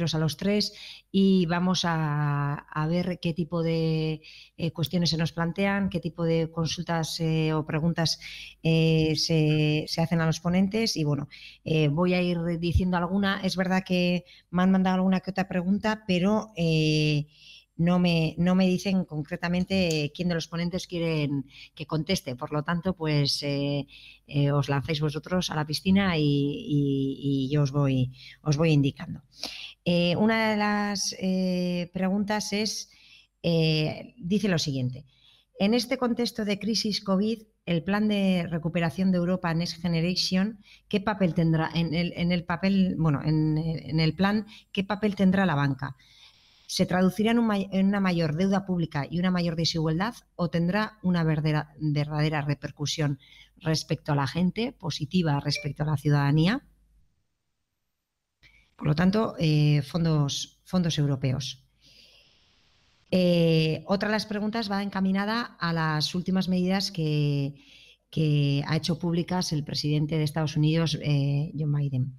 conoceros a los tres y vamos a ver qué tipo de cuestiones se nos plantean, qué tipo de consultas o preguntas se hacen a los ponentes. Y bueno, voy a ir diciendo alguna. Es verdad que me han mandado alguna que otra pregunta, pero no me dicen concretamente quién de los ponentes quieren que conteste. Por lo tanto, pues os lancéis vosotros a la piscina y yo os voy indicando. Una de las preguntas dice lo siguiente. En este contexto de crisis COVID, el plan de recuperación de Europa Next Generation, ¿qué papel tendrá en el plan? ¿Qué papel tendrá la banca? ¿Se traducirá en una mayor deuda pública y una mayor desigualdad o tendrá una verdadera repercusión respecto a la gente, positiva respecto a la ciudadanía? Por lo tanto, fondos europeos. Otra de las preguntas va encaminada a las últimas medidas que ha hecho públicas el presidente de Estados Unidos, Joe Biden.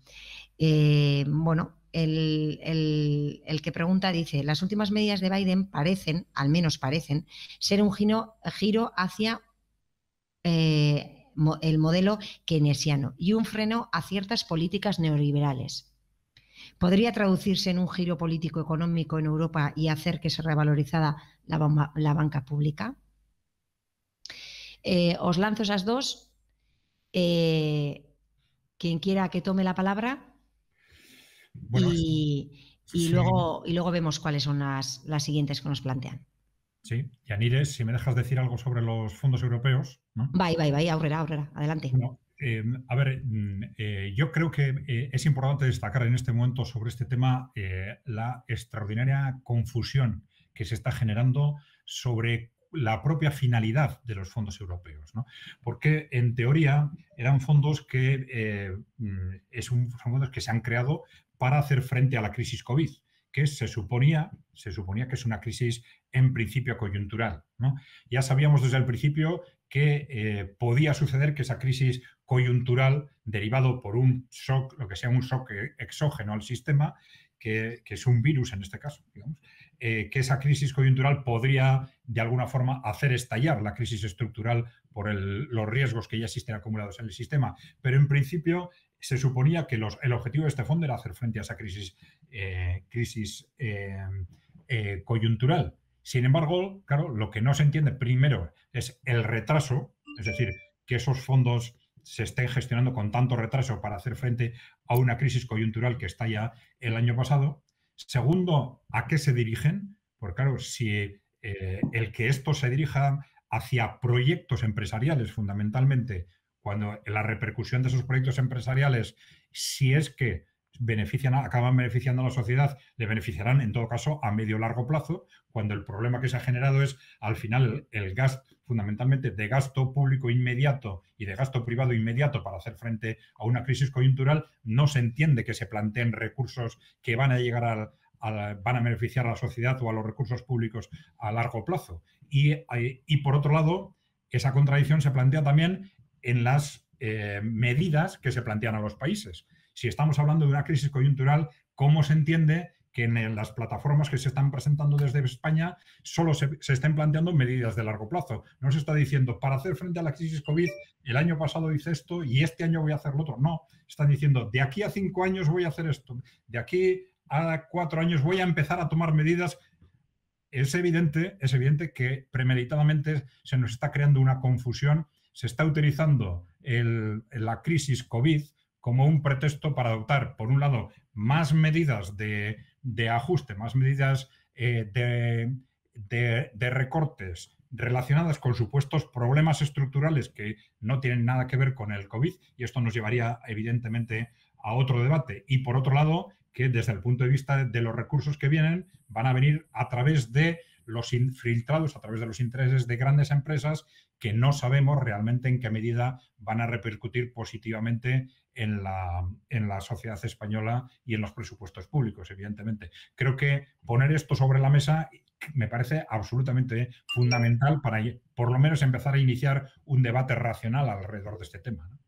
Bueno, el que pregunta dice: las últimas medidas de Biden parecen, al menos parecen, ser un giro hacia el modelo keynesiano y un freno a ciertas políticas neoliberales. ¿Podría traducirse en un giro político-económico en Europa y hacer que se revalorizara la banca pública? Os lanzo esas dos. Quien quiera que tome la palabra. Bueno, y luego vemos cuáles son las siguientes que nos plantean. Sí, Yanires, si me dejas decir algo sobre los fondos europeos, ¿no? Vai, aurrera, adelante. Bueno, a ver, yo creo que es importante destacar en este momento sobre este tema la extraordinaria confusión que se está generando sobre la propia finalidad de los fondos europeos, ¿no? Porque en teoría eran fondos que son fondos que se han creado para hacer frente a la crisis COVID, que se suponía que es una crisis en principio coyuntural, ¿no? Ya sabíamos desde el principio que podía suceder que esa crisis coyuntural, derivado por un shock, lo que sea un shock exógeno al sistema, que es un virus en este caso, digamos, que esa crisis coyuntural podría de alguna forma hacer estallar la crisis estructural por los riesgos que ya existen acumulados en el sistema. Pero en principio se suponía que el objetivo de este fondo era hacer frente a esa crisis coyuntural. Sin embargo, claro, lo que no se entiende primero es el retraso, es decir, que esos fondos se estén gestionando con tanto retraso para hacer frente a una crisis coyuntural que estalla el año pasado. Segundo, ¿a qué se dirigen? Porque claro, si el que esto se dirija hacia proyectos empresariales fundamentalmente, cuando la repercusión de esos proyectos empresariales, si es que acaban beneficiando a la sociedad, le beneficiarán en todo caso a medio o largo plazo, cuando el problema que se ha generado es al final el gasto, fundamentalmente de gasto público inmediato y de gasto privado inmediato para hacer frente a una crisis coyuntural. No se entiende que se planteen recursos que van a llegar van a beneficiar a la sociedad o a los recursos públicos a largo plazo. Y por otro lado, esa contradicción se plantea también en las medidas que se plantean a los países. Si estamos hablando de una crisis coyuntural, ¿cómo se entiende que en las plataformas que se están presentando desde España solo se estén planteando medidas de largo plazo? No se está diciendo, para hacer frente a la crisis COVID, el año pasado hice esto y este año voy a hacer lo otro. No, están diciendo, de aquí a 5 años voy a hacer esto, de aquí a 4 años voy a empezar a tomar medidas. Es evidente que premeditadamente se nos está creando una confusión, se está utilizando la crisis COVID como un pretexto para adoptar, por un lado, más medidas de ajuste, más medidas de recortes relacionadas con supuestos problemas estructurales que no tienen nada que ver con el COVID, y esto nos llevaría evidentemente a otro debate. Y por otro lado, que desde el punto de vista de los recursos que vienen, van a venir a través de los infiltrados, a través de los intereses de grandes empresas que no sabemos realmente en qué medida van a repercutir positivamente en la sociedad española y en los presupuestos públicos, evidentemente. Creo que poner esto sobre la mesa me parece absolutamente fundamental para, por lo menos, empezar a iniciar un debate racional alrededor de este tema, ¿no?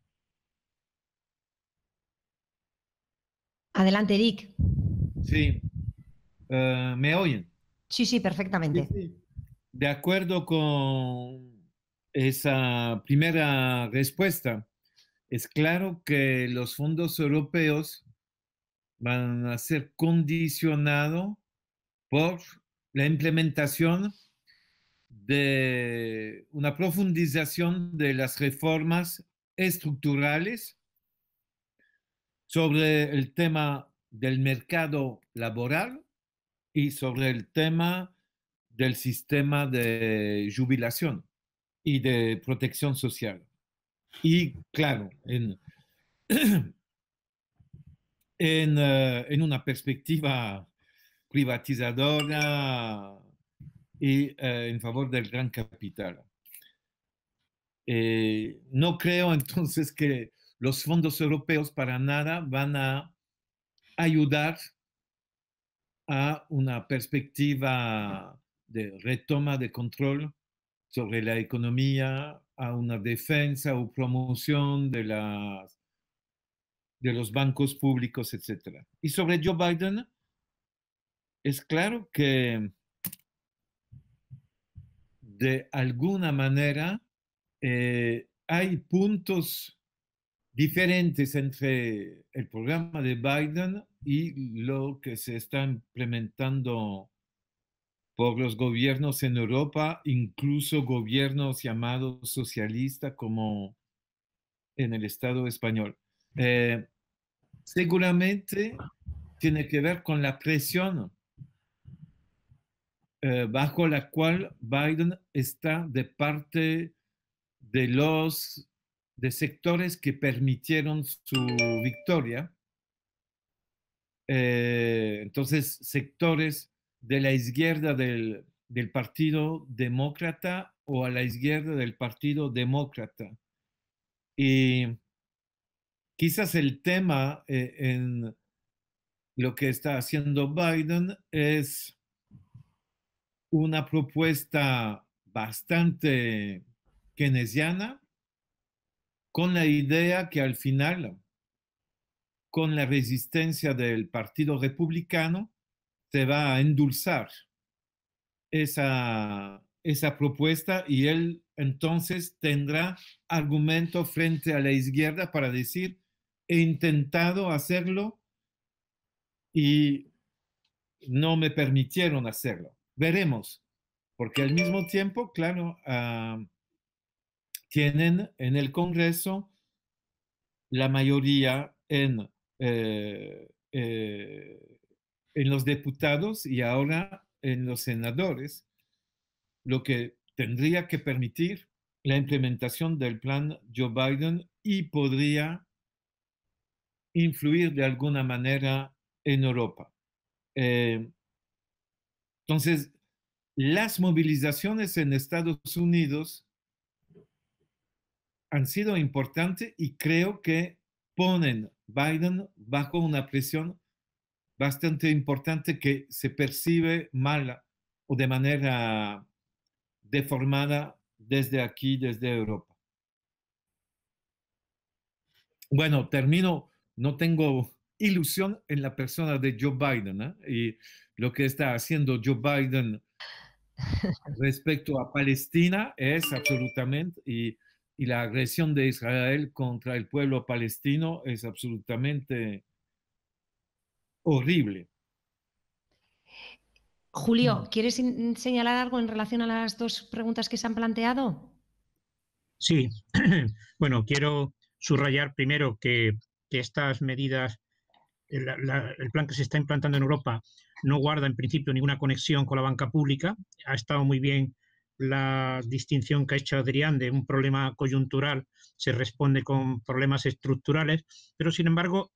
Adelante, Eric. Sí, ¿Me oyen? Sí, sí, Sí, perfectamente. sí. De acuerdo con esa primera respuesta, es claro que los fondos europeos van a ser condicionados por la implementación de una profundización de las reformas estructurales sobre el tema del mercado laboral y sobre el tema del sistema de jubilación y de protección social. Y claro, en una perspectiva privatizadora y en favor del gran capital. No creo entonces que los fondos europeos para nada van a ayudar a una perspectiva de retoma de control sobre la economía, a una defensa o promoción de los bancos públicos, etc. Y sobre Joe Biden, es claro que de alguna manera hay puntos diferentes entre el programa de Biden y lo que se está implementando por los gobiernos en Europa, incluso gobiernos llamados socialistas como en el Estado español. Seguramente tiene que ver con la presión bajo la cual Biden está de parte de los de sectores que permitieron su victoria. Entonces, sectores de la izquierda del Partido Demócrata o a la izquierda del Partido Demócrata. Y quizás el tema en lo que está haciendo Biden es una propuesta bastante keynesiana, con la idea que al final, con la resistencia del Partido Republicano, se va a endulzar esa propuesta y él entonces tendrá argumento frente a la izquierda para decir, he intentado hacerlo y no me permitieron hacerlo. Veremos, porque al mismo tiempo, claro, tienen en el Congreso la mayoría eh, en los diputados y ahora en los senadores, lo que tendría que permitir la implementación del plan Joe Biden y podría influir de alguna manera en Europa. Entonces, las movilizaciones en Estados Unidos han sido importantes y creo que ponen Biden bajo una presión bastante importante que se percibe mal o de manera deformada desde aquí, desde Europa. Bueno, termino, no tengo ilusión en la persona de Joe Biden, ¿eh? Y lo que está haciendo Joe Biden respecto a Palestina es absolutamente, y la agresión de Israel contra el pueblo palestino es absolutamente horrible. Julio, ¿quieres señalar algo en relación a las dos preguntas que se han planteado? Sí, bueno, quiero subrayar primero que estas medidas, el plan que se está implantando en Europa no guarda en principio ninguna conexión con la banca pública. Ha estado muy bien la distinción que ha hecho Adrián de un problema coyuntural, se responde con problemas estructurales, pero sin embargo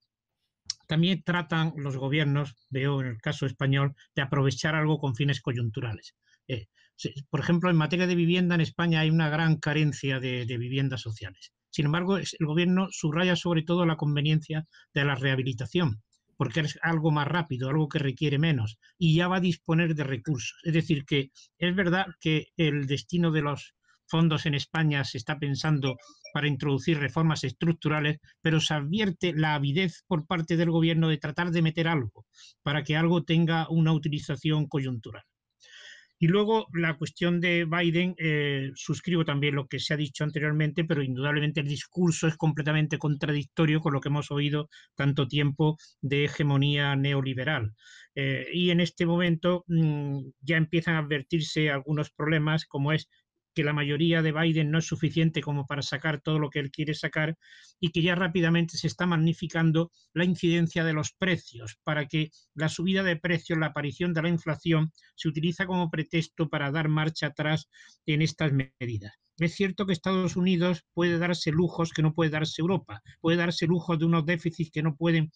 también tratan los gobiernos, veo en el caso español, de aprovechar algo con fines coyunturales. Por ejemplo, en materia de vivienda en España hay una gran carencia de viviendas sociales. Sin embargo, el gobierno subraya sobre todo la conveniencia de la rehabilitación, porque es algo más rápido, algo que requiere menos, y ya va a disponer de recursos. Es decir, que es verdad que el destino de los fondos en España se está pensando para introducir reformas estructurales, pero se advierte la avidez por parte del gobierno de tratar de meter algo para que algo tenga una utilización coyuntural. Y luego la cuestión de Biden, suscribo también lo que se ha dicho anteriormente, pero indudablemente el discurso es completamente contradictorio con lo que hemos oído tanto tiempo de hegemonía neoliberal. Y en este momento ya empiezan a advertirse algunos problemas, como es que la mayoría de Biden no es suficiente como para sacar todo lo que él quiere sacar y que ya rápidamente se está magnificando la incidencia de los precios para que la subida de precios, la aparición de la inflación, se utiliza como pretexto para dar marcha atrás en estas medidas. Es cierto que Estados Unidos puede darse lujos que no puede darse Europa, puede darse lujos de unos déficits que no pueden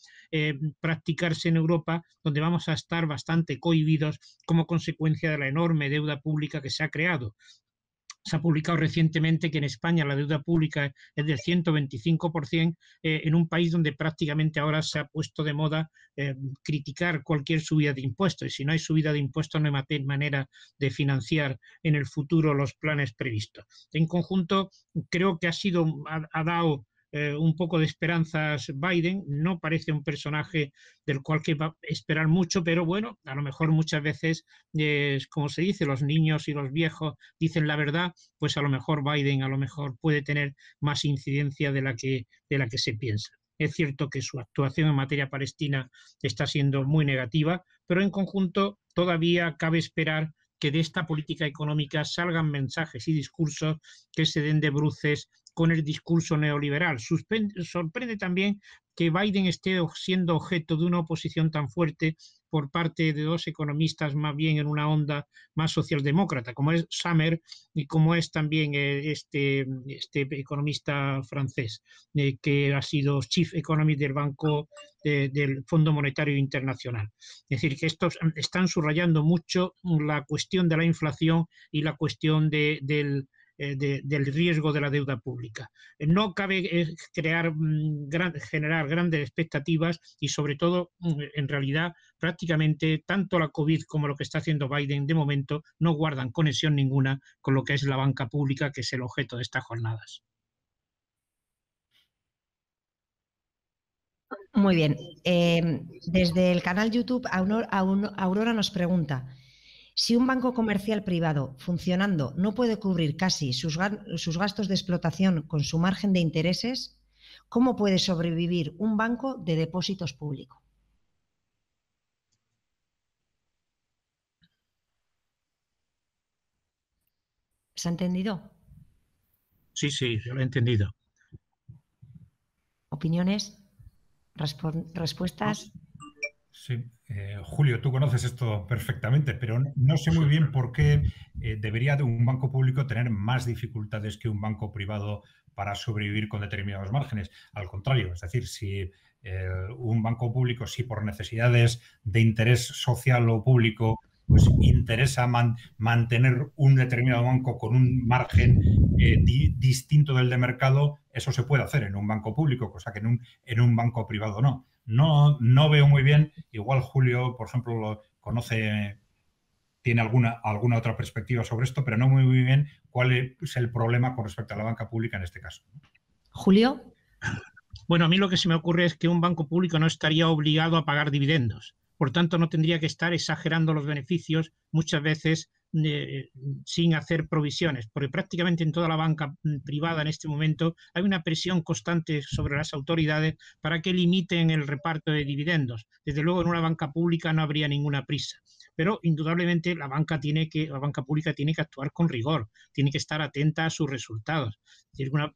practicarse en Europa, donde vamos a estar bastante cohibidos como consecuencia de la enorme deuda pública que se ha creado. Se ha publicado recientemente que en España la deuda pública es del 125%, en un país donde prácticamente ahora se ha puesto de moda criticar cualquier subida de impuestos. Y si no hay subida de impuestos, no hay manera de financiar en el futuro los planes previstos. En conjunto, creo que ha dado un poco de esperanzas Biden. No parece un personaje del cual que va a esperar mucho, pero bueno, a lo mejor muchas veces, como se dice, los niños y los viejos dicen la verdad, pues a lo mejor Biden puede tener más incidencia de la que se piensa. Es cierto que su actuación en materia palestina está siendo muy negativa, pero en conjunto todavía cabe esperar que de esta política económica salgan mensajes y discursos que se den de bruces con el discurso neoliberal. Sorprende también que Biden esté siendo objeto de una oposición tan fuerte por parte de dos economistas más bien en una onda más socialdemócrata, como es Summer y como es también este economista francés, que ha sido Chief Economist del Fondo Monetario Internacional. Es decir, que estos están subrayando mucho la cuestión de la inflación y la cuestión del riesgo de la deuda pública. No cabe generar grandes expectativas y sobre todo, en realidad, prácticamente tanto la COVID como lo que está haciendo Biden de momento no guardan conexión ninguna con lo que es la banca pública, que es el objeto de estas jornadas. Muy bien. Desde el canal YouTube, Aurora nos pregunta: si un banco comercial privado funcionando no puede cubrir casi sus gastos de explotación con su margen de intereses, ¿cómo puede sobrevivir un banco de depósitos público? ¿Se ha entendido? Sí, yo lo he entendido. ¿Opiniones? ¿Respuestas? Sí, Julio, tú conoces esto perfectamente, pero no sé muy bien por qué debería de un banco público tener más dificultades que un banco privado para sobrevivir con determinados márgenes. Al contrario, es decir, si un banco público, si por necesidades de interés social o público, pues interesa mantener un determinado banco con un margen distinto del de mercado, eso se puede hacer en un banco público, cosa que en un banco privado no. No veo muy bien, igual Julio, por ejemplo, lo conoce, tiene alguna otra perspectiva sobre esto, pero no muy bien cuál es el problema con respecto a la banca pública en este caso. Julio. Bueno, a mí lo que se me ocurre es que un banco público no estaría obligado a pagar dividendos. Por tanto, no tendría que estar exagerando los beneficios muchas veces sin hacer provisiones, porque prácticamente en toda la banca privada en este momento hay una presión constante sobre las autoridades para que limiten el reparto de dividendos. Desde luego, en una banca pública no habría ninguna prisa, pero indudablemente la banca pública tiene que actuar con rigor, tiene que estar atenta a sus resultados.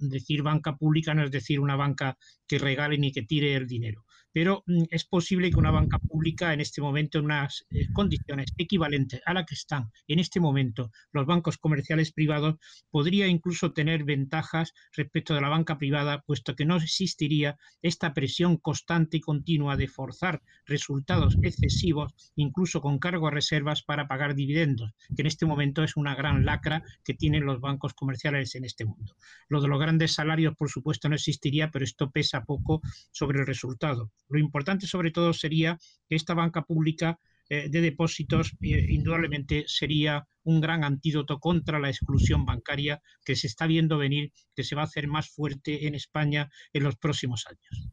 Decir banca pública no es decir una banca que regale ni que tire el dinero, pero es posible que una banca pública en este momento, en unas condiciones equivalentes a las que están en este momento los bancos comerciales privados, podría incluso tener ventajas respecto de la banca privada, puesto que no existiría esta presión constante y continua de forzar resultados excesivos, incluso con cargo a reservas para pagar dividendos, que en este momento es una gran lacra que tienen los bancos comerciales en este mundo. Lo de los grandes salarios, por supuesto, no existiría, pero esto pesa poco sobre el resultado. Lo importante, sobre todo, sería que esta banca pública de depósitos, indudablemente sería un gran antídoto contra la exclusión bancaria que se está viendo venir, que se va a hacer más fuerte en España en los próximos años.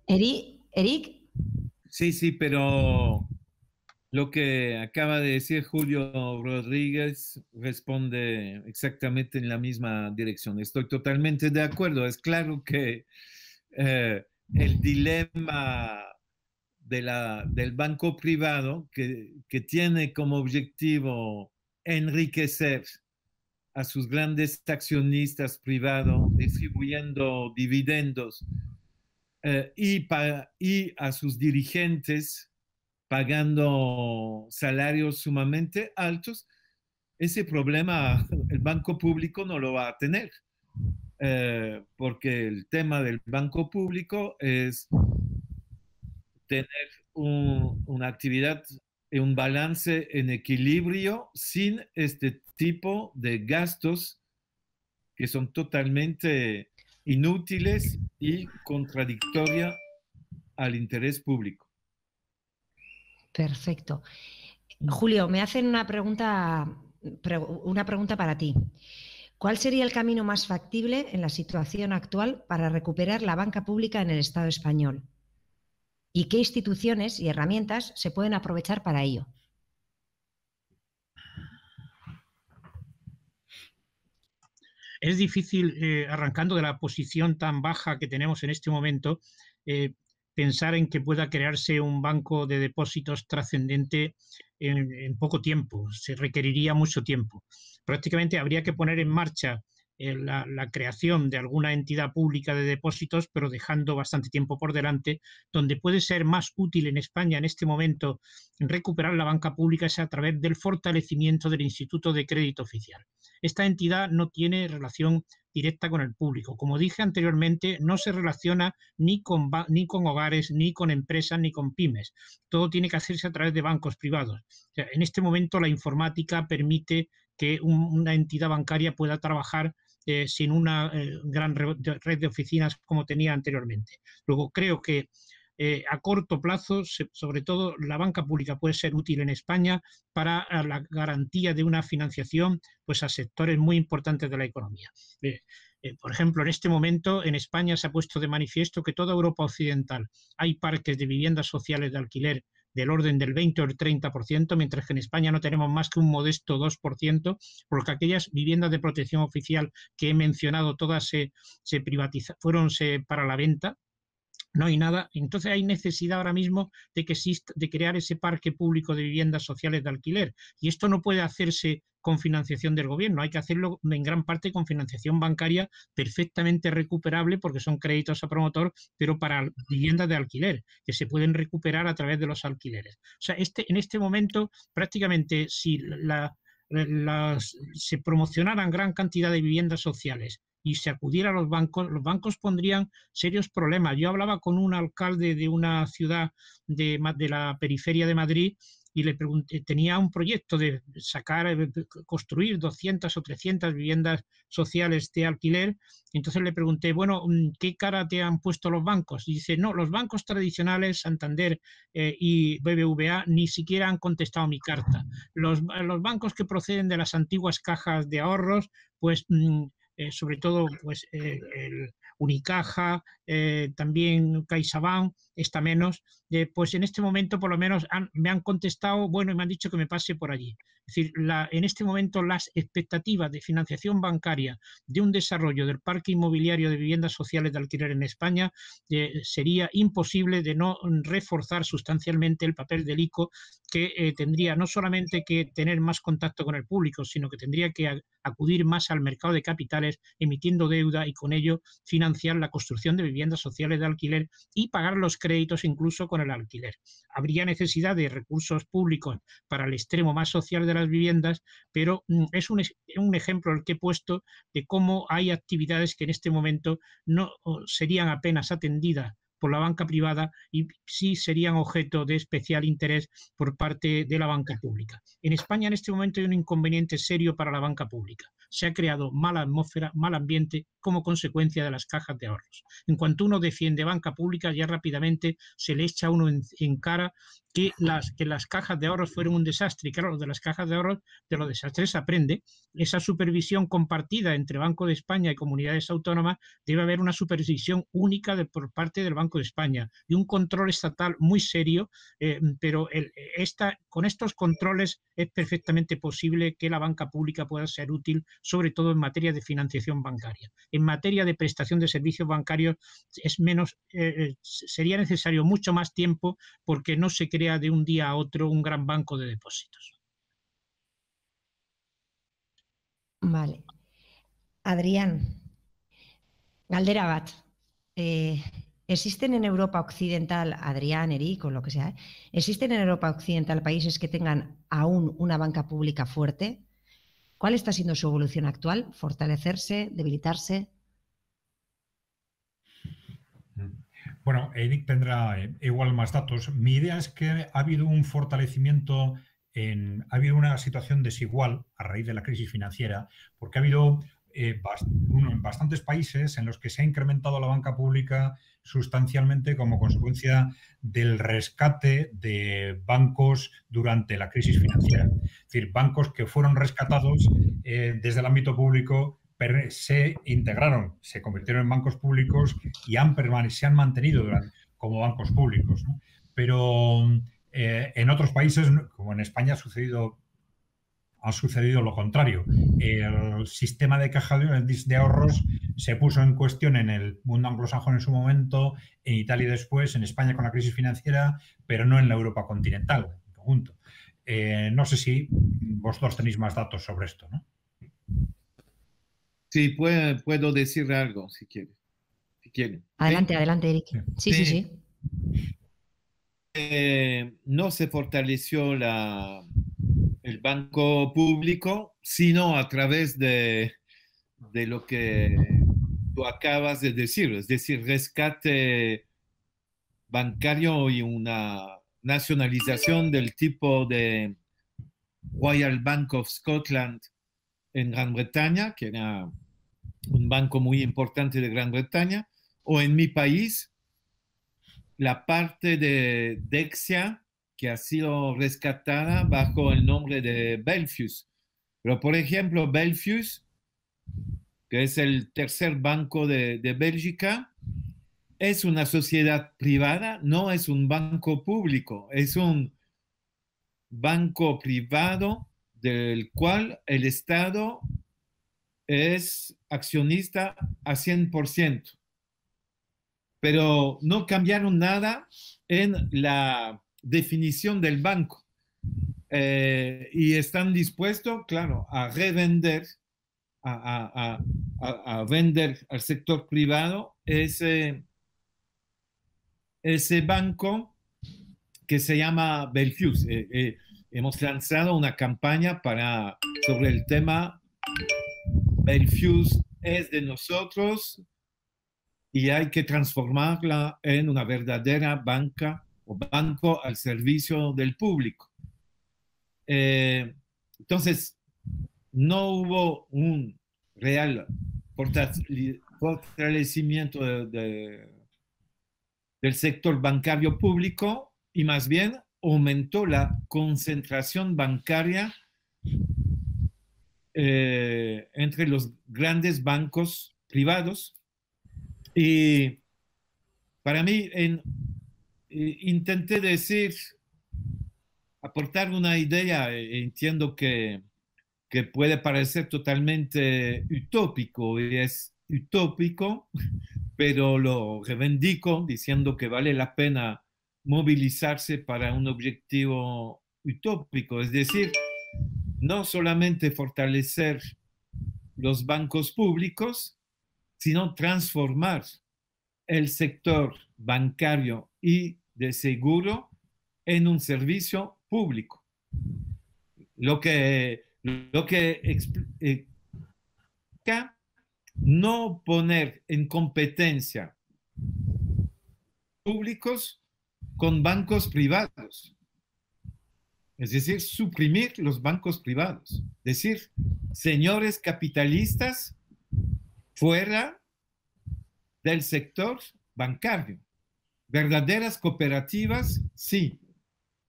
Eric. Sí, pero lo que acaba de decir Julio Rodríguez responde exactamente en la misma dirección. Estoy totalmente de acuerdo. Es claro que el dilema del banco privado que tiene como objetivo enriquecer a sus grandes accionistas privados, distribuyendo dividendos, y a sus dirigentes pagando salarios sumamente altos, ese problema el banco público no lo va a tener, porque el tema del banco público es tener una actividad y un balance en equilibrio sin este tipo de gastos que son totalmente inútiles y contradictorios al interés público. Perfecto. Julio, me hacen una pregunta para ti. ¿Cuál sería el camino más factible en la situación actual para recuperar la banca pública en el Estado español? ¿Y qué instituciones y herramientas se pueden aprovechar para ello? Es difícil, arrancando de la posición tan baja que tenemos en este momento, pensar en que pueda crearse un banco de depósitos trascendente en poco tiempo. Se requeriría mucho tiempo. Prácticamente habría que poner en marcha la creación de alguna entidad pública de depósitos, pero dejando bastante tiempo por delante. Donde puede ser más útil en España en este momento recuperar la banca pública es a través del fortalecimiento del Instituto de Crédito Oficial. Esta entidad no tiene relación directa con el público. Como dije anteriormente, no se relaciona ni con hogares, ni con empresas, ni con pymes. Todo tiene que hacerse a través de bancos privados. O sea, en este momento la informática permite que una entidad bancaria pueda trabajar sin una gran red de oficinas como tenía anteriormente. Luego creo que a corto plazo, sobre todo, la banca pública puede ser útil en España para la garantía de una financiación pues, a sectores muy importantes de la economía. Por ejemplo, en este momento en España se ha puesto de manifiesto que toda Europa occidental hay parques de viviendas sociales de alquiler del orden del 20 o el 30%, mientras que en España no tenemos más que un modesto 2%, porque aquellas viviendas de protección oficial que he mencionado todas se fueron para la venta. No hay nada. Entonces hay necesidad ahora mismo de crear ese parque público de viviendas sociales de alquiler. Y esto no puede hacerse con financiación del gobierno, hay que hacerlo en gran parte con financiación bancaria perfectamente recuperable porque son créditos a promotor, pero para viviendas de alquiler, que se pueden recuperar a través de los alquileres. O sea, en este momento prácticamente si se promocionaran gran cantidad de viviendas sociales y se acudiera a los bancos pondrían serios problemas. Yo hablaba con un alcalde de una ciudad de la periferia de Madrid y le pregunté, tenía un proyecto de construir 200 o 300 viviendas sociales de alquiler. Entonces le pregunté, bueno, ¿qué cara te han puesto los bancos? Y dice, no, los bancos tradicionales, Santander y BBVA, ni siquiera han contestado mi carta. Los bancos que proceden de las antiguas cajas de ahorros, pues sobre todo pues, el Unicaja, también CaixaBank, está menos, pues en este momento por lo menos me han contestado, bueno, y me han dicho que me pase por allí. Es decir, en este momento las expectativas de financiación bancaria de un desarrollo del parque inmobiliario de viviendas sociales de alquiler en España sería imposible de no reforzar sustancialmente el papel del ICO, que tendría no solamente que tener más contacto con el público, sino que tendría que acudir más al mercado de capitales emitiendo deuda y con ello financiar la construcción de viviendas sociales de alquiler y pagar los créditos incluso con el alquiler. Habría necesidad de recursos públicos para el extremo más social de las viviendas, pero es un ejemplo el que he puesto de cómo hay actividades que en este momento no serían apenas atendidas por la banca privada y sí serían objeto de especial interés por parte de la banca pública. En España en este momento hay un inconveniente serio para la banca pública. Se ha creado mala atmósfera, mal ambiente como consecuencia de las cajas de ahorros. En cuanto uno defiende banca pública, ya rápidamente se le echa a uno en cara que las cajas de ahorros fueron un desastre. Y claro, de las cajas de ahorros, de los desastres se aprende. Esa supervisión compartida entre Banco de España y comunidades autónomas, debe haber una supervisión única por parte del Banco de España y un control estatal muy serio, pero con estos controles es perfectamente posible que la banca pública pueda ser útil, sobre todo en materia de financiación bancaria. En materia de prestación de servicios bancarios sería necesario mucho más tiempo porque no se crea de un día a otro un gran banco de depósitos. Vale. Adrián, galdera bat. ¿Existen en Europa Occidental, Adrián, Eric o lo que sea, existen en Europa Occidental países que tengan aún una banca pública fuerte? ¿Cuál está siendo su evolución actual? ¿Fortalecerse? ¿Debilitarse? Bueno, Eric tendrá igual más datos. Mi idea es que ha habido un fortalecimiento, ha habido una situación desigual a raíz de la crisis financiera, porque ha habido bastantes países en los que se ha incrementado la banca pública sustancialmente como consecuencia del rescate de bancos durante la crisis financiera. Es decir, bancos que fueron rescatados desde el ámbito público se integraron, se convirtieron en bancos públicos y se han mantenido como bancos públicos, ¿no? Pero en otros países, como en España, ha sucedido lo contrario. El sistema de caja de ahorros se puso en cuestión en el mundo anglosajón en su momento, en Italia después, en España con la crisis financiera, pero no en la Europa continental, en conjunto. No sé si vosotros tenéis más datos sobre esto, ¿no? Sí, puedo decir algo si quieres. Adelante, adelante, Eric. Sí. No se fortaleció el banco público, sino a través de lo que tú acabas de decir, es decir, rescate bancario y una nacionalización del tipo de Royal Bank of Scotland en Gran Bretaña, que era un banco muy importante de Gran Bretaña, o en mi país, la parte de Dexia, que ha sido rescatada bajo el nombre de Belfius. Pero, por ejemplo, Belfius, que es el tercer banco de Bélgica, es una sociedad privada, no es un banco público, es un banco privado del cual el Estado es accionista a 100%. Pero no cambiaron nada en la definición del banco. Y están dispuestos, claro, a revender, a vender al sector privado ese banco que se llama Belfius. Hemos lanzado una campaña sobre el tema Belfius es de nosotros y hay que transformarla en una verdadera banca o banco al servicio del público. Entonces, no hubo un real fortalecimiento del sector bancario público y más bien aumentó la concentración bancaria entre los grandes bancos privados. Y para mí, intenté aportar una idea, entiendo que puede parecer totalmente utópico, y es utópico, pero lo reivindico diciendo que vale la pena movilizarse para un objetivo utópico, es decir, no solamente fortalecer los bancos públicos, sino transformar el sector bancario y de seguro en un servicio público. Lo que explica no poner en competencia públicos con bancos privados. Es decir, suprimir los bancos privados. Es decir, señores capitalistas fuera del sector bancario. Verdaderas cooperativas, sí,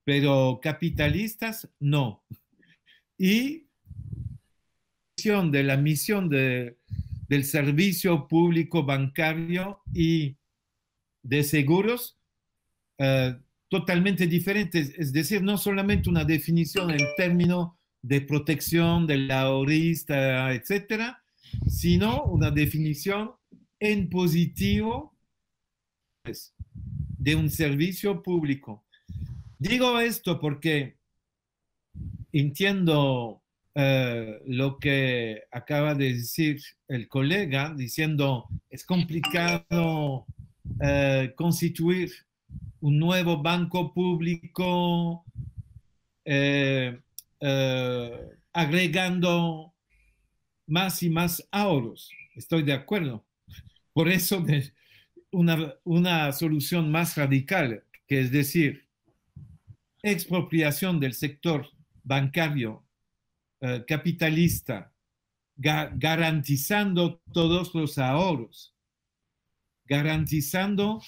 pero capitalistas, no. Y de la misión del servicio público bancario y de seguros totalmente diferentes. Es decir, no solamente una definición en términos de protección del ahorrista, etcétera, sino una definición en positivo de un servicio público. Digo esto porque entiendo lo que acaba de decir el colega, diciendo es complicado constituir un nuevo banco público agregando más y más ahorros. Estoy de acuerdo. Por eso una solución más radical, que es decir, expropiación del sector bancario capitalista, garantizando todos los ahorros, garantizando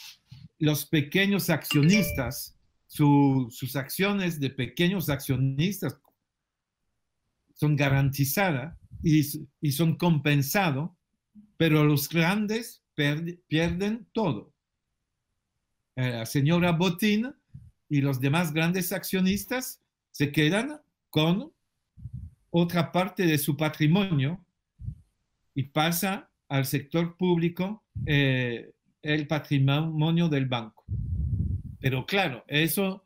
los pequeños accionistas, sus acciones de pequeños accionistas son garantizadas y son compensados, pero los grandes pierden todo. La señora Botín y los demás grandes accionistas se quedan con otra parte de su patrimonio y pasa al sector público el patrimonio del banco. Pero claro, eso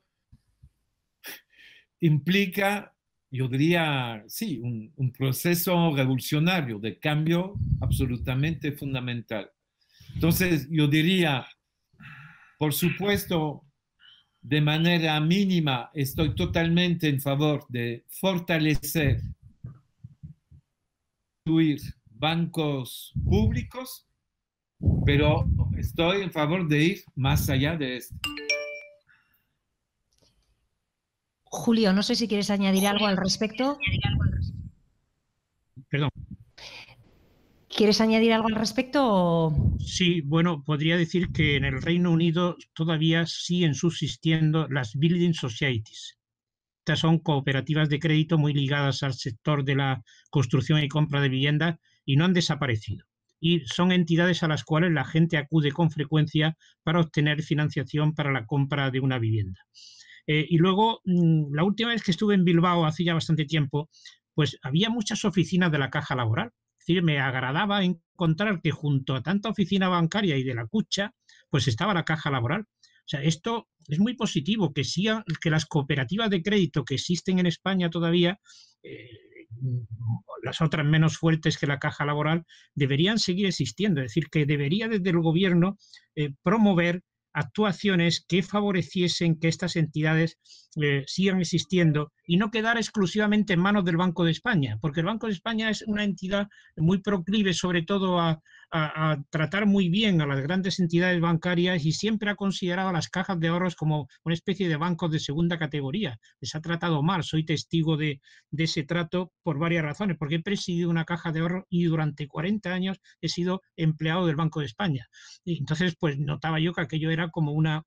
implica, yo diría, sí, un proceso revolucionario de cambio absolutamente fundamental. Entonces, yo diría, por supuesto, de manera mínima, estoy totalmente en favor de fortalecer bancos públicos, pero estoy en favor de ir más allá de esto. Julio, no sé si quieres añadir algo al respecto. Perdón. ¿Quieres añadir algo al respecto? O... Sí, bueno, podría decir que en el Reino Unido todavía siguen subsistiendo las Building Societies. Estas son cooperativas de crédito muy ligadas al sector de la construcción y compra de viviendas y no han desaparecido. Y son entidades a las cuales la gente acude con frecuencia para obtener financiación para la compra de una vivienda. Y luego, la última vez que estuve en Bilbao, hace ya bastante tiempo, pues había muchas oficinas de la Caja Laboral. Es decir, me agradaba encontrar que junto a tanta oficina bancaria y de la Cucha, pues estaba la Caja Laboral. O sea, esto es muy positivo, que las cooperativas de crédito que existen en España todavía, las otras menos fuertes que la Caja Laboral, deberían seguir existiendo. Es decir, que debería desde el gobierno promover actuaciones que favoreciesen que estas entidades sigan existiendo y no quedar exclusivamente en manos del Banco de España, porque el Banco de España es una entidad muy proclive sobre todo a tratar muy bien a las grandes entidades bancarias y siempre ha considerado a las cajas de ahorros como una especie de bancos de segunda categoría. Les ha tratado mal, soy testigo de ese trato por varias razones, porque he presidido una caja de ahorros y durante 40 años he sido empleado del Banco de España. Y entonces, pues notaba yo que aquello era como una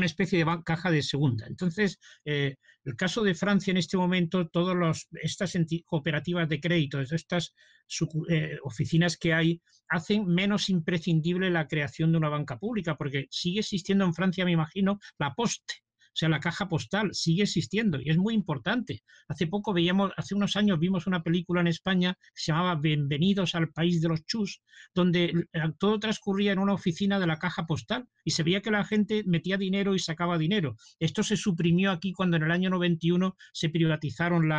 especie de caja de segunda. Entonces, el caso de Francia en este momento, todas estas cooperativas de crédito, estas oficinas que hay, hacen menos imprescindible la creación de una banca pública, porque sigue existiendo en Francia, me imagino, la Poste. O sea, la caja postal sigue existiendo y es muy importante. Hace unos años vimos una película en España que se llamaba Bienvenidos al País de los Chus, donde todo transcurría en una oficina de la caja postal y se veía que la gente metía dinero y sacaba dinero. Esto se suprimió aquí cuando en el año 91 se privatizaron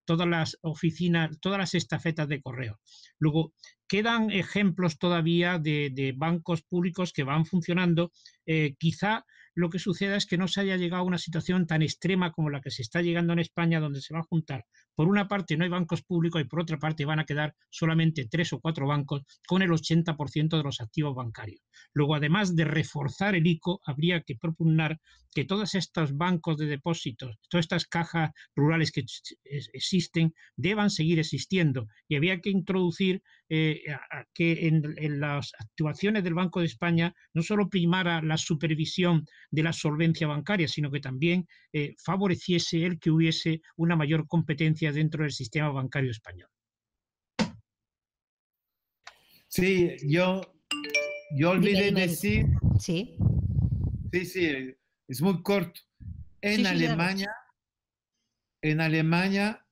todas las oficinas, todas las estafetas de correo. Luego, quedan ejemplos todavía de bancos públicos que van funcionando. Quizá lo que suceda es que no se haya llegado a una situación tan extrema como la que se está llegando en España, donde se va a juntar por una parte no hay bancos públicos y por otra parte van a quedar solamente 3 o 4 bancos con el 80% de los activos bancarios. Luego, además de reforzar el ICO, habría que propugnar que todos estos bancos de depósitos, todas estas cajas rurales que existen, deban seguir existiendo, y había que introducir que en las actuaciones del Banco de España no solo primara la supervisión de la solvencia bancaria, sino que también favoreciese el que hubiese una mayor competencia dentro del sistema bancario español. Sí, yo olvidé decir, Sí. sí, es muy corto. Sí, En Alemania,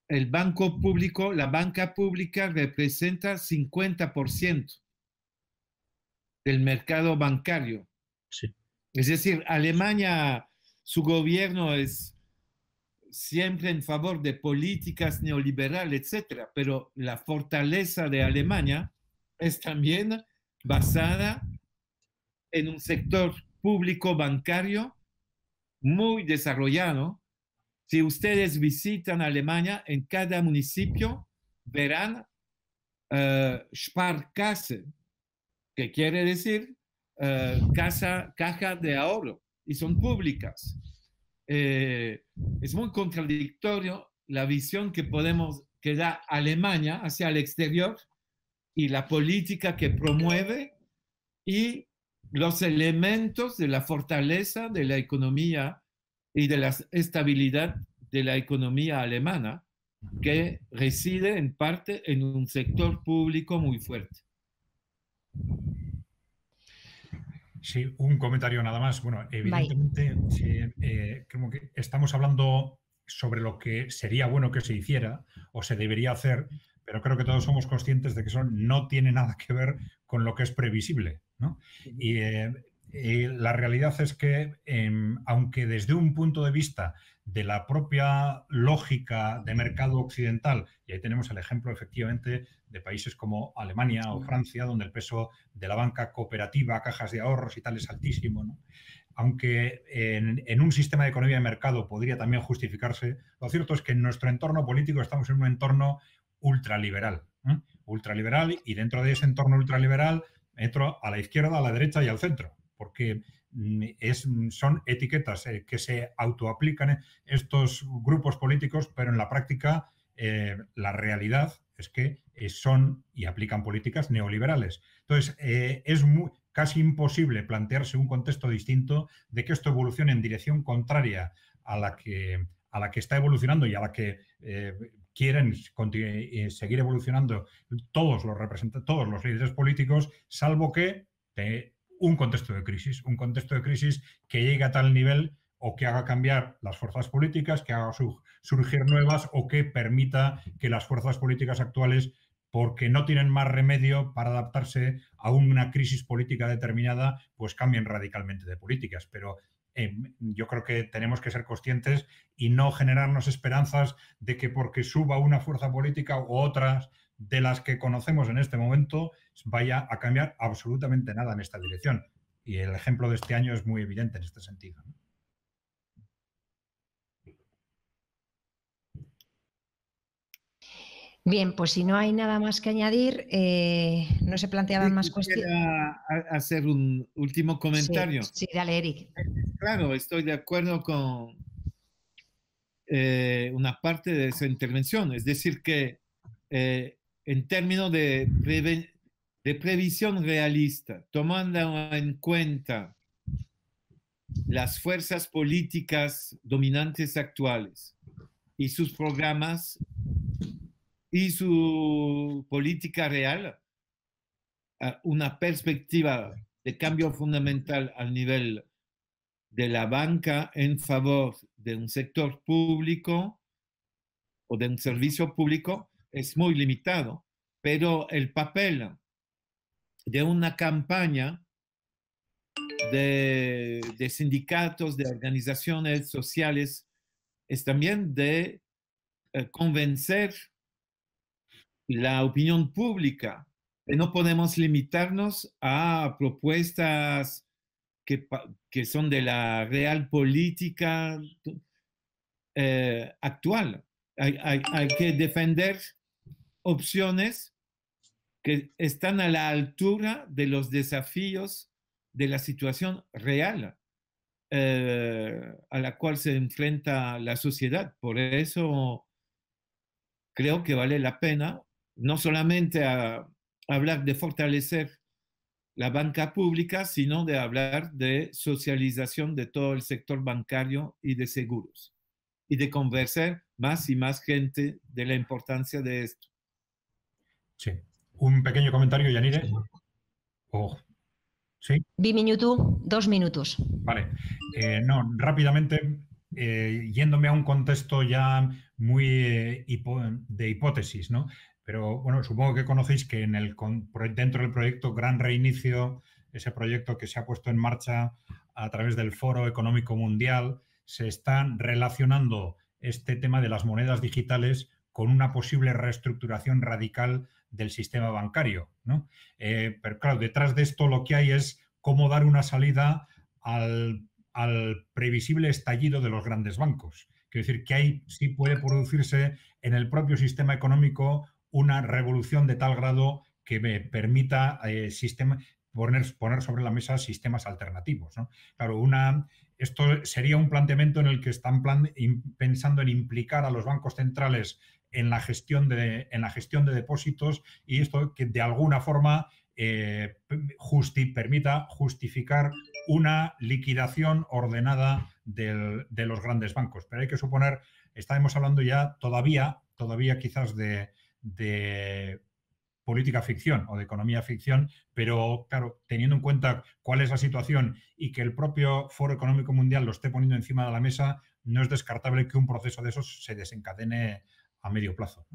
el banco público, la banca pública representa 50% del mercado bancario. Sí. Es decir, Alemania, su gobierno es siempre en favor de políticas neoliberales, etcétera, pero la fortaleza de Alemania es también basada en un sector público bancario muy desarrollado. Si ustedes visitan Alemania, en cada municipio verán Sparkasse, que quiere decir caja de ahorro, y son públicas. Es muy contradictorio la visión que da Alemania hacia el exterior y la política que promueve y los elementos de la fortaleza de la economía y de la estabilidad de la economía alemana, que reside en parte en un sector público muy fuerte. Sí, un comentario nada más. Bueno, evidentemente, como que estamos hablando sobre lo que sería bueno que se hiciera o se debería hacer, pero creo que todos somos conscientes de que eso no tiene nada que ver con lo que es previsible, ¿no? Y la realidad es que, aunque desde un punto de vista de la propia lógica de mercado occidental, y ahí tenemos el ejemplo efectivamente de países como Alemania o Francia, donde el peso de la banca cooperativa, cajas de ahorros y tal es altísimo, ¿no? Aunque en un sistema de economía de mercado podría también justificarse, lo cierto es que en nuestro entorno político estamos en un entorno ultraliberal, ¿eh? Ultraliberal, y dentro de ese entorno ultraliberal entro a la izquierda, a la derecha y al centro, porque son etiquetas que se autoaplican estos grupos políticos, pero en la práctica la realidad es que son y aplican políticas neoliberales. Entonces, es casi imposible plantearse un contexto distinto de que esto evolucione en dirección contraria a la que está evolucionando y a la que quieren seguir evolucionando todos los líderes políticos, salvo que un contexto de crisis que llegue a tal nivel o que haga cambiar las fuerzas políticas, que haga surgir nuevas o que permita que las fuerzas políticas actuales, porque no tienen más remedio para adaptarse a una crisis política determinada, pues cambien radicalmente de políticas. Pero yo creo que tenemos que ser conscientes y no generarnos esperanzas de que porque suba una fuerza política u otras de las que conocemos en este momento vaya a cambiar absolutamente nada en esta dirección. Y el ejemplo de este año es muy evidente en este sentido. Bien, pues si no hay nada más que añadir, no se planteaban más cuestiones. Hacer un último comentario. Sí, dale, Eric. Claro, estoy de acuerdo con una parte de esa intervención. Es decir, que en términos de previsión realista, tomando en cuenta las fuerzas políticas dominantes actuales y sus programas y su política real, una perspectiva de cambio fundamental al nivel de la banca en favor de un sector público o de un servicio público es muy limitado, pero el papel de una campaña de sindicatos, de organizaciones sociales, es también de convencer la opinión pública. No podemos limitarnos a propuestas que son de la real política. actual. Hay que defender opciones que están a la altura de los desafíos de la situación real a la cual se enfrenta la sociedad. Por eso creo que vale la pena no solamente hablar de fortalecer la banca pública, sino de hablar de socialización de todo el sector bancario y de seguros, y de convencer más y más gente de la importancia de esto. Sí. Un pequeño comentario, Yanire. ¿Sí? 2 minutos. Vale. No, rápidamente, yéndome a un contexto ya muy de hipótesis, ¿no? Pero bueno, supongo que conocéis que dentro del proyecto Gran Reinicio, ese proyecto que se ha puesto en marcha a través del Foro Económico Mundial, se están relacionando este tema de las monedas digitales con una posible reestructuración radical del sistema bancario, ¿no? Pero claro, detrás de esto lo que hay es cómo dar una salida al previsible estallido de los grandes bancos. Quiero decir que ahí sí puede producirse en el propio sistema económico una revolución de tal grado que me permita poner sobre la mesa sistemas alternativos, ¿no? Claro, esto sería un planteamiento en el que están pensando en implicar a los bancos centrales en la gestión de depósitos, y esto que de alguna forma permita justificar una liquidación ordenada de los grandes bancos. Pero hay que suponer, estaremos hablando ya todavía quizás de política ficción o de economía ficción, pero claro, teniendo en cuenta cuál es la situación y que el propio Foro Económico Mundial lo esté poniendo encima de la mesa, no es descartable que un proceso de esos se desencadene a medio plazo.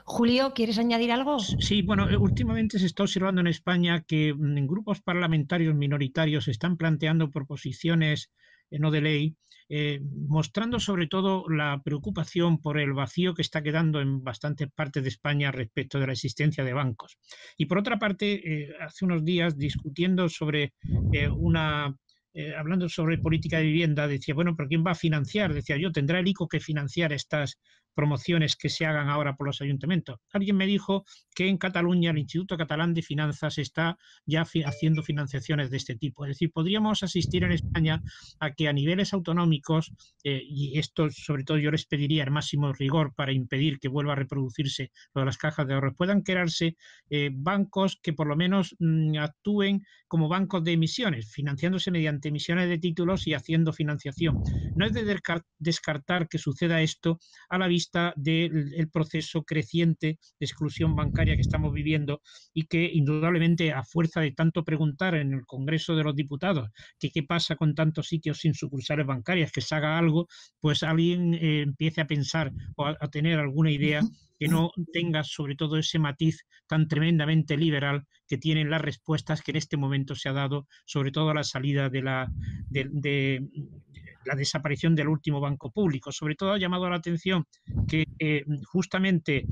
Julio, ¿quieres añadir algo? Sí, bueno, últimamente se está observando en España que en grupos parlamentarios minoritarios se están planteando proposiciones no de ley, mostrando sobre todo la preocupación por el vacío que está quedando en bastantes partes de España respecto de la existencia de bancos. Y por otra parte, hace unos días discutiendo sobre hablando sobre política de vivienda, decía, bueno, ¿pero quién va a financiar? Decía yo, ¿tendrá el ICO que financiar estas promociones que se hagan ahora por los ayuntamientos? Alguien me dijo que en Cataluña el Instituto Catalán de Finanzas está ya haciendo financiaciones de este tipo. Es decir, podríamos asistir en España a que a niveles autonómicos, y esto sobre todo yo les pediría el máximo rigor para impedir que vuelva a reproducirse lo de las cajas de ahorros, puedan crearse bancos que por lo menos actúen como bancos de emisiones, financiándose mediante emisiones de títulos y haciendo financiación. No es de descartar que suceda esto a la vista del proceso creciente de exclusión bancaria que estamos viviendo, y que indudablemente, a fuerza de tanto preguntar en el Congreso de los Diputados que qué pasa con tantos sitios sin sucursales bancarias, que se haga algo, pues alguien empiece a pensar o a tener alguna idea que no tenga sobre todo ese matiz tan tremendamente liberal que tienen las respuestas que en este momento se ha dado, sobre todo a la salida de la desaparición del último banco público. Sobre todo ha llamado la atención que justamente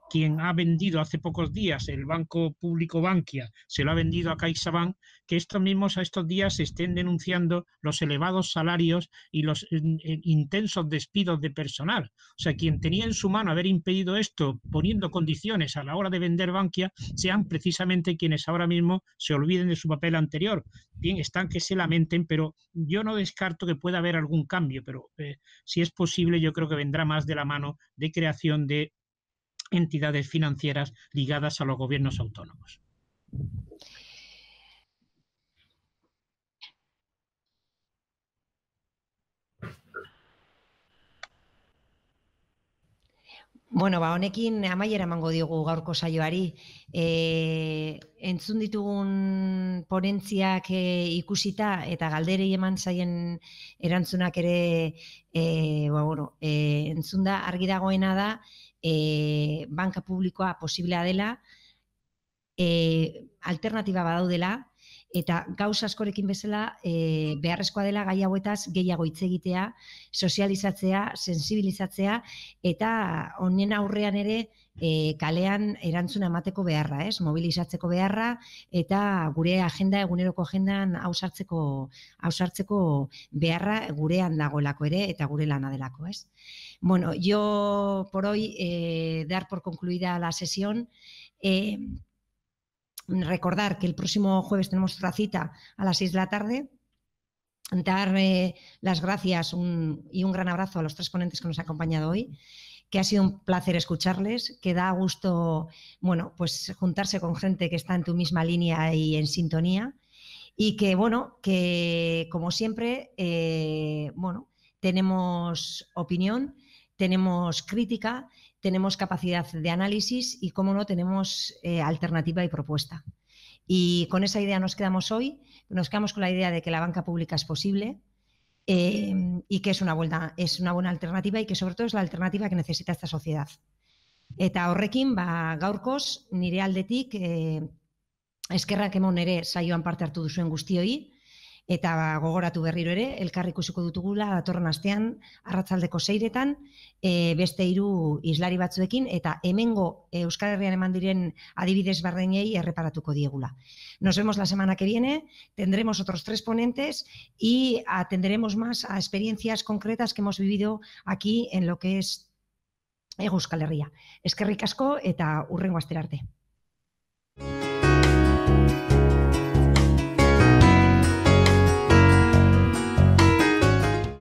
quien ha vendido hace pocos días el banco público Bankia, se lo ha vendido a CaixaBank, que estos mismos a estos días se estén denunciando los elevados salarios y los intensos despidos de personal. O sea, quien tenía en su mano haber impedido esto, poniendo condiciones a la hora de vender Bankia, sean precisamente quienes ahora mismo se olviden de su papel anterior. Bien, están que se lamenten, pero yo no descarto que pueda haber algún cambio, pero si es posible, yo creo que vendrá más de la mano de creación de entidades financieras ligadas a los gobiernos autónomos. Bueno, honekin amaiera emango diogu gaurko saioari. Entzun ditugun ponentziak ikusita eta galderei eman zaien erantzunak ere entzun da, argi dagoena da banka publikoa posiblea dela, alternatiba badaudela, eta gauza askorekin bezala beharrezkoa dela gai hauetaz gehiago hitz egitea, sozializatzea, sensibilizatzea, eta honen aurrean ere kalean erantzuna emateko beharra, mobilizatzeko beharra, eta gure agenda, eguneroko agendan hausartzeko beharra gurean dagoelako ere, eta gure lana delako, Bueno, yo por hoy dar por concluida la sesión. Recordar que el próximo jueves tenemos otra cita a las 6 de la tarde. Dar las gracias y un gran abrazo a los 3 ponentes que nos han acompañado hoy, que ha sido un placer escucharles, que da gusto, bueno, pues juntarse con gente que está en tu misma línea y en sintonía, y que, bueno, que como siempre, bueno, tenemos opinión, tenemos crítica, tenemos capacidad de análisis y, como no, tenemos alternativa y propuesta. Y con esa idea nos quedamos hoy, nos quedamos con la idea de que la banca pública es posible y que es una buena alternativa, y que sobre todo es la alternativa que necesita esta sociedad. Eta horrekin, gaurkoz, nire aldetik eskerrak emon ere saioan parte hartu duzuen guztioi, eta gogoratu berriro ere, elkar ikusiko dutugula datorren astean, arratsaldeko 6etan, beste 3 islari batzuekin, eta hemengo Euskal Herrian eman diren adibidez berdinei erreparatuko diegula. Nos vemos la semana que viene, tendremos otros 3 ponentes y atenderemos más a experiencias concretas que hemos vivido aquí en lo que es Euskal Herria. Eskerrik asko eta hurrengo astera arte.